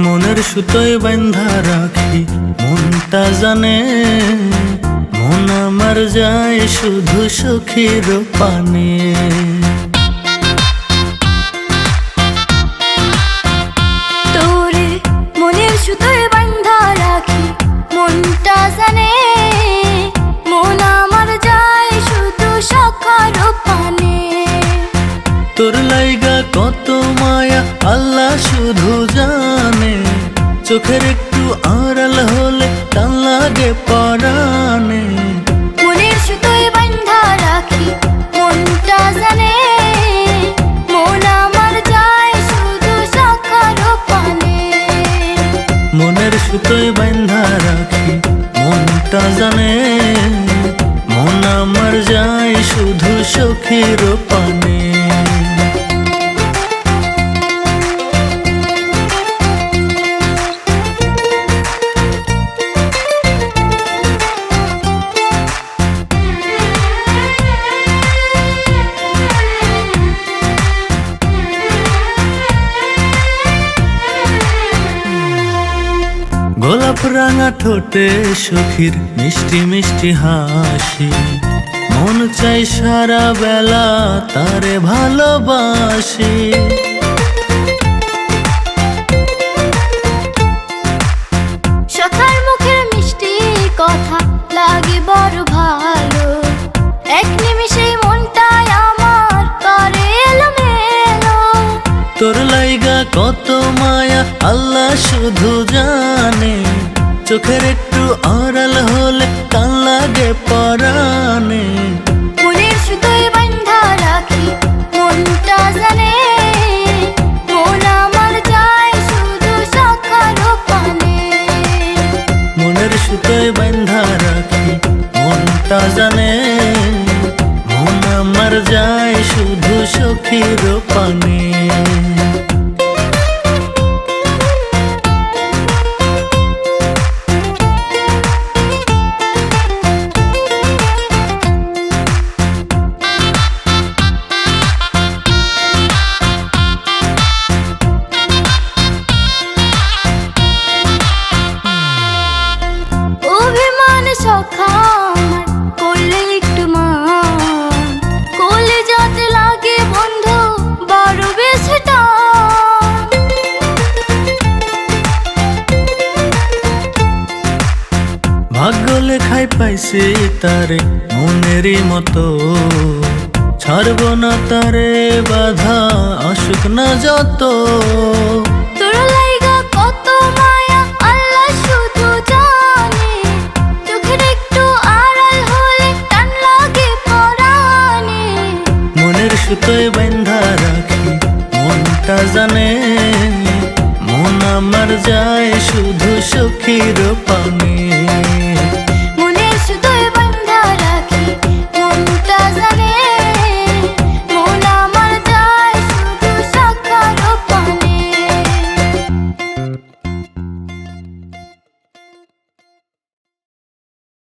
মনের সুতোয় বান্ধা রাখি মনটা জানে, মন আমার যায় শুধু সখীর পানে। তোরে মনের সুতোয় বান্ধা রাখি মনটা জানে, মন আমার যায় শুধু সখার পানে। তোর লাইগা কত মায়া আল্লাহ শুধু জানে, চোখের একটু আড়াল হলে টান লাগে পরাণে। মনের সুতোয় বান্ধা রাখি মনটা জানে, মন আমার যায় শুধু সখার পানে। মনের সুতোয় বান্ধা রাখি মনটা জানে, মন আমার যায় শুধু সখীর পানে। গোলাপ রাঙা ঠোঁটে সখীর মিষ্টি মিষ্টি হাসি, মন চাই সারা বেলা তারে ভালোবাসি। সখার মুখের মিষ্টি কথা লাগে বড় ভালো, এক নিমিষেই মনটাই আমার করে এলোমেলো। তোর লাইগা কত মায়া আল্লাহ শুধু জানে, চোখের একটু আড়াল হলে টান লাগে পরাণে। মনের সুতোয় বান্ধা রাখি মনটা জানে, মন আমার যায় শুধু সখার পানে। মনের সুতোয় বান্ধা রাখি মনটা জানে, মন আমার যায় শুধু সখীর পানে। অভিমান সখা আমার করলে একটু মান, কোলে যাতে লাগে বন্ধু বড় বেশি টান। ভাগ্য লেখায় পাইছি তারে মনেরই মতো, ছাড়ব না তারে বাধা আসুক না যত। তোর লাইগা কত মায়া আল্লাহ শুধু জানে, চোখের একটু আড়াল হলে টান লাগে পরাণে। মনের সুতোয় বান্ধা রাখি মনটা জানে, মন আমার যায় শুধু সখীর পানে।